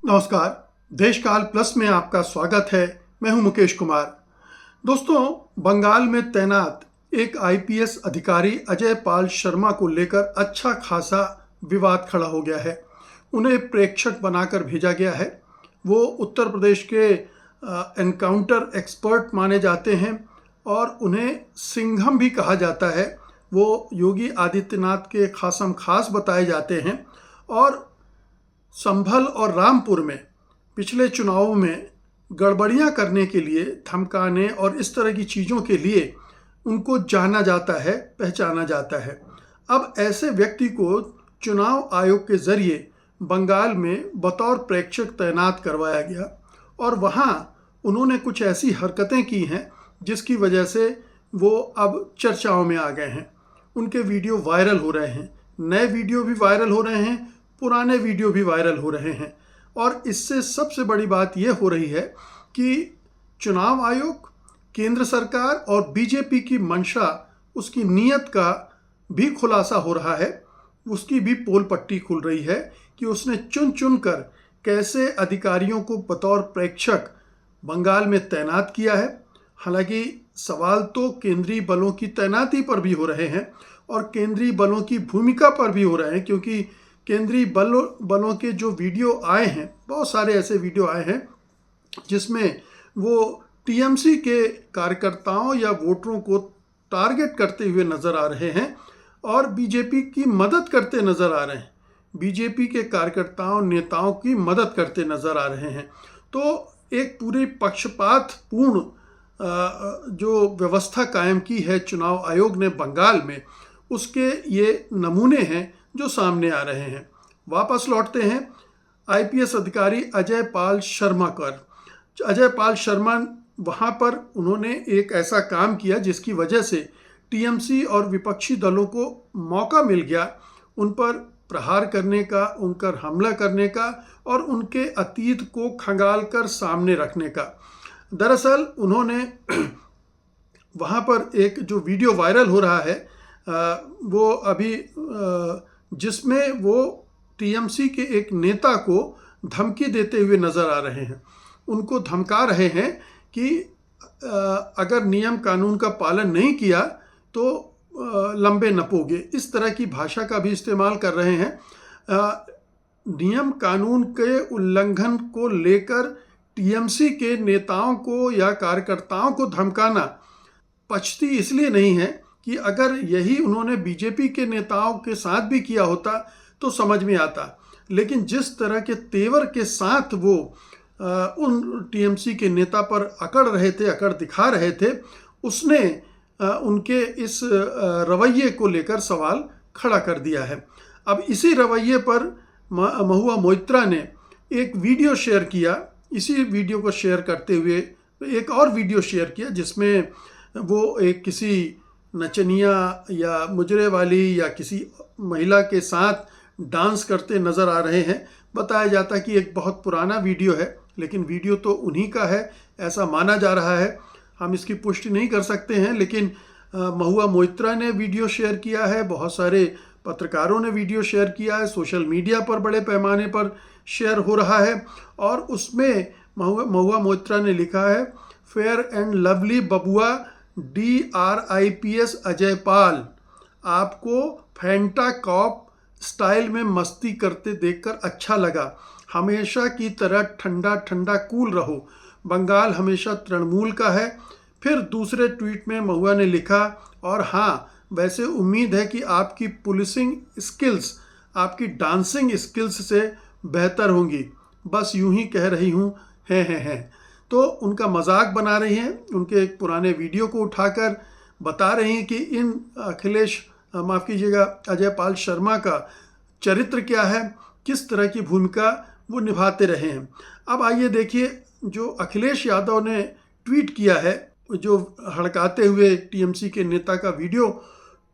नमस्कार। देशकाल प्लस में आपका स्वागत है। मैं हूं मुकेश कुमार। दोस्तों, बंगाल में तैनात एक आईपीएस अधिकारी अजय पाल शर्मा को लेकर अच्छा खासा विवाद खड़ा हो गया है। उन्हें प्रेक्षक बनाकर भेजा गया है। वो उत्तर प्रदेश के एनकाउंटर एक्सपर्ट माने जाते हैं और उन्हें सिंघम भी कहा जाता है। वो योगी आदित्यनाथ के खासम खास बताए जाते हैं और संभल और रामपुर में पिछले चुनावों में गड़बड़ियां करने के लिए, धमकाने और इस तरह की चीज़ों के लिए उनको जाना जाता है, पहचाना जाता है। अब ऐसे व्यक्ति को चुनाव आयोग के जरिए बंगाल में बतौर प्रेक्षक तैनात करवाया गया और वहाँ उन्होंने कुछ ऐसी हरकतें की हैं जिसकी वजह से वो अब चर्चाओं में आ गए हैं। उनके वीडियो वायरल हो रहे हैं, नए वीडियो भी वायरल हो रहे हैं, पुराने वीडियो भी वायरल हो रहे हैं। और इससे सबसे बड़ी बात यह हो रही है कि चुनाव आयोग, केंद्र सरकार और बीजेपी की मंशा, उसकी नीयत का भी खुलासा हो रहा है। उसकी भी पोल पट्टी खुल रही है कि उसने चुन चुन कर कैसे अधिकारियों को बतौर प्रेक्षक बंगाल में तैनात किया है। हालांकि सवाल तो केंद्रीय बलों की तैनाती पर भी हो रहे हैं और केंद्रीय बलों की भूमिका पर भी हो रहे हैं, क्योंकि केंद्रीय बलों के जो वीडियो आए हैं, बहुत सारे ऐसे वीडियो आए हैं जिसमें वो टीएमसी के कार्यकर्ताओं या वोटरों को टारगेट करते हुए नज़र आ रहे हैं और बीजेपी की मदद करते नज़र आ रहे हैं, बीजेपी के कार्यकर्ताओं, नेताओं की मदद करते नज़र आ रहे हैं। तो एक पूरी पक्षपातपूर्ण जो व्यवस्था कायम की है चुनाव आयोग ने बंगाल में, उसके ये नमूने हैं जो सामने आ रहे हैं। वापस लौटते हैं आईपीएस अधिकारी अजय पाल शर्मा पर। अजय पाल शर्मा, वहाँ पर उन्होंने एक ऐसा काम किया जिसकी वजह से टीएमसी और विपक्षी दलों को मौका मिल गया उन पर प्रहार करने का, उन पर हमला करने का और उनके अतीत को खंगाल कर सामने रखने का। दरअसल उन्होंने वहाँ पर एक जो वीडियो वायरल हो रहा है वो अभी जिसमें वो टीएमसी के एक नेता को धमकी देते हुए नज़र आ रहे हैं। उनको धमका रहे हैं कि अगर नियम कानून का पालन नहीं किया तो लंबे नपोगे, इस तरह की भाषा का भी इस्तेमाल कर रहे हैं। नियम कानून के उल्लंघन को लेकर टीएमसी के नेताओं को या कार्यकर्ताओं को धमकाना पछती इसलिए नहीं है कि अगर यही उन्होंने बीजेपी के नेताओं के साथ भी किया होता तो समझ में आता, लेकिन जिस तरह के तेवर के साथ वो उन टीएमसी के नेता पर अकड़ दिखा रहे थे, उसने उनके इस रवैये को लेकर सवाल खड़ा कर दिया है। अब इसी रवैये पर महुआ मोइत्रा ने एक वीडियो शेयर किया। इसी वीडियो को शेयर करते हुए एक और वीडियो शेयर किया जिसमें वो एक किसी नचनिया या मुजरे वाली या किसी महिला के साथ डांस करते नज़र आ रहे हैं। बताया जाता है कि एक बहुत पुराना वीडियो है, लेकिन वीडियो तो उन्हीं का है, ऐसा माना जा रहा है। हम इसकी पुष्टि नहीं कर सकते हैं, लेकिन महुआ मोइत्रा ने वीडियो शेयर किया है, बहुत सारे पत्रकारों ने वीडियो शेयर किया है, सोशल मीडिया पर बड़े पैमाने पर शेयर हो रहा है। और उसमें महुआ मोइत्रा ने लिखा है, फेयर एंड लवली बबुआ DRIPS अजय पाल, आपको फैंटा कॉप स्टाइल में मस्ती करते देखकर अच्छा लगा। हमेशा की तरह ठंडा ठंडा कूल रहो, बंगाल हमेशा तृणमूल का है। फिर दूसरे ट्वीट में महुआ ने लिखा, और हाँ, वैसे उम्मीद है कि आपकी पुलिसिंग स्किल्स आपकी डांसिंग स्किल्स से बेहतर होंगी। बस यूं ही कह रही हूँ, हैं। तो उनका मजाक बना रही हैं, उनके एक पुराने वीडियो को उठाकर बता रही हैं कि इन माफ़ कीजिएगा, अजय पाल शर्मा का चरित्र क्या है, किस तरह की भूमिका वो निभाते रहे हैं। अब आइए देखिए जो अखिलेश यादव ने ट्वीट किया है, जो हड़काते हुए टीएमसी के नेता का वीडियो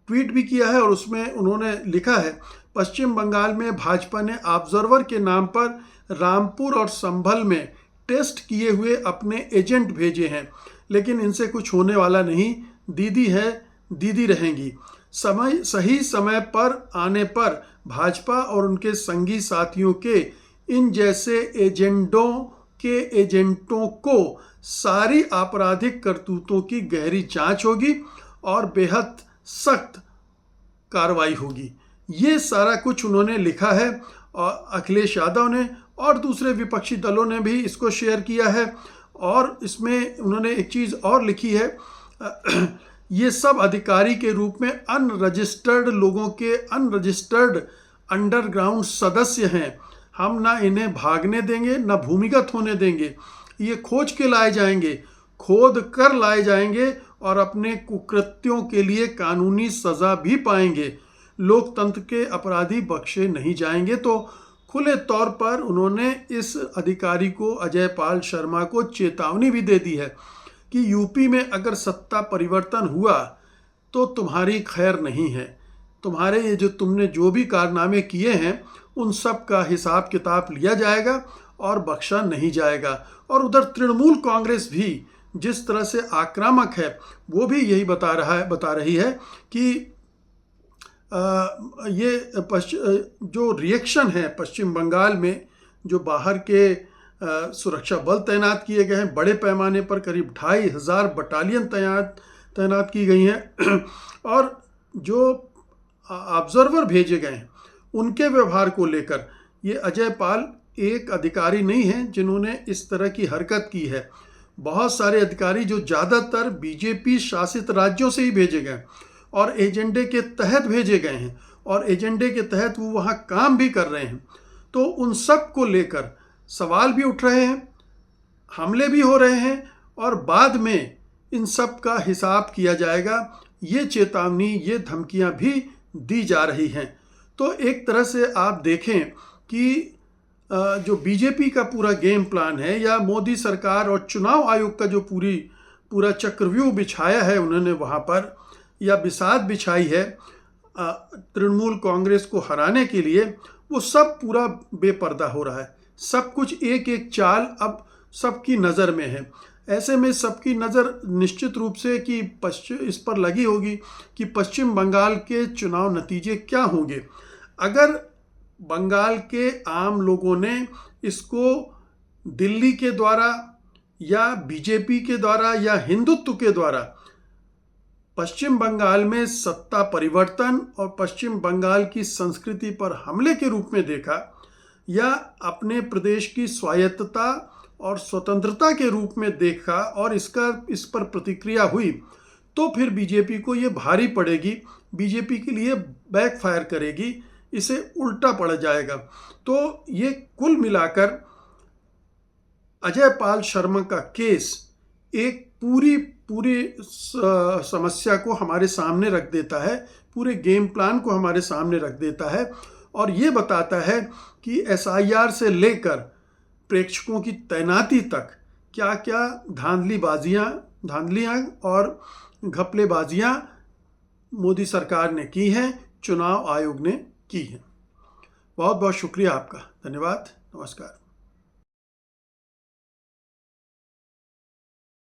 ट्वीट भी किया है, और उसमें उन्होंने लिखा है, पश्चिम बंगाल में भाजपा ने ऑब्जर्वर के नाम पर रामपुर और संभल में टेस्ट किए हुए अपने एजेंट भेजे हैं, लेकिन इनसे कुछ होने वाला नहीं। दीदी है, दीदी रहेंगी। सही समय पर आने पर भाजपा और उनके संगी साथियों के इन जैसे एजेंटों को सारी आपराधिक करतूतों की गहरी जांच होगी और बेहद सख्त कार्रवाई होगी। ये सारा कुछ उन्होंने लिखा है और अखिलेश यादव ने और दूसरे विपक्षी दलों ने भी इसको शेयर किया है। और इसमें उन्होंने एक चीज़ और लिखी है, ये सब अधिकारी के रूप में अनरजिस्टर्ड लोगों के अनरजिस्टर्ड अंडरग्राउंड सदस्य हैं। हम ना इन्हें भागने देंगे ना भूमिगत होने देंगे। ये खोज के लाए जाएंगे, खोद कर लाए जाएंगे और अपने कुकृत्यों के लिए कानूनी सजा भी पाएंगे। लोकतंत्र के अपराधी बख्शे नहीं जाएंगे। तो खुले तौर पर उन्होंने इस अधिकारी को, अजय पाल शर्मा को, चेतावनी भी दे दी है कि यूपी में अगर सत्ता परिवर्तन हुआ तो तुम्हारी खैर नहीं है। तुम्हारे ये जो तुमने जो भी कारनामे किए हैं उन सब का हिसाब किताब लिया जाएगा और बख्शा नहीं जाएगा। और उधर तृणमूल कांग्रेस भी जिस तरह से आक्रामक है वो भी यही बता रही है कि ये जो रिएक्शन है पश्चिम बंगाल में, जो बाहर के सुरक्षा बल तैनात किए गए हैं, बड़े पैमाने पर करीब 2500 बटालियन तैनात की गई हैं और जो ऑब्जर्वर भेजे गए हैं उनके व्यवहार को लेकर ये अजय पाल एक अधिकारी नहीं हैं जिन्होंने इस तरह की हरकत की है। बहुत सारे अधिकारी जो ज़्यादातर बीजेपी शासित राज्यों से ही भेजे गए और एजेंडे के तहत भेजे गए हैं और एजेंडे के तहत वो वहाँ काम भी कर रहे हैं, तो उन सब को लेकर सवाल भी उठ रहे हैं, हमले भी हो रहे हैं और बाद में इन सब का हिसाब किया जाएगा। ये चेतावनी, ये धमकियां भी दी जा रही हैं। तो एक तरह से आप देखें कि जो बीजेपी का पूरा गेम प्लान है या मोदी सरकार और चुनाव आयोग का जो पूरा चक्रव्यूह बिछाया है उन्होंने वहाँ पर, या बिसात बिछाई है तृणमूल कांग्रेस को हराने के लिए, वो सब पूरा बेपर्दा हो रहा है। सब कुछ एक एक चाल अब सबकी नज़र में है। ऐसे में सबकी नज़र निश्चित रूप से कि इस पर लगी होगी कि पश्चिम बंगाल के चुनाव नतीजे क्या होंगे। अगर बंगाल के आम लोगों ने इसको दिल्ली के द्वारा या बीजेपी के द्वारा या हिंदुत्व के द्वारा पश्चिम बंगाल में सत्ता परिवर्तन और पश्चिम बंगाल की संस्कृति पर हमले के रूप में देखा या अपने प्रदेश की स्वायत्तता और स्वतंत्रता के रूप में देखा और इस पर प्रतिक्रिया हुई, तो फिर बीजेपी को ये भारी पड़ेगी, बीजेपी के लिए बैकफायर करेगी, इसे उल्टा पड़ जाएगा। तो ये कुल मिलाकर अजय पाल शर्मा का केस एक पूरी समस्या को हमारे सामने रख देता है, पूरे गेम प्लान को हमारे सामने रख देता है और ये बताता है कि एसआईआर से लेकर प्रेक्षकों की तैनाती तक क्या क्या धांधलियाँ और घपलेबाजियाँ मोदी सरकार ने की हैं, चुनाव आयोग ने की हैं। बहुत बहुत शुक्रिया आपका, धन्यवाद, नमस्कार।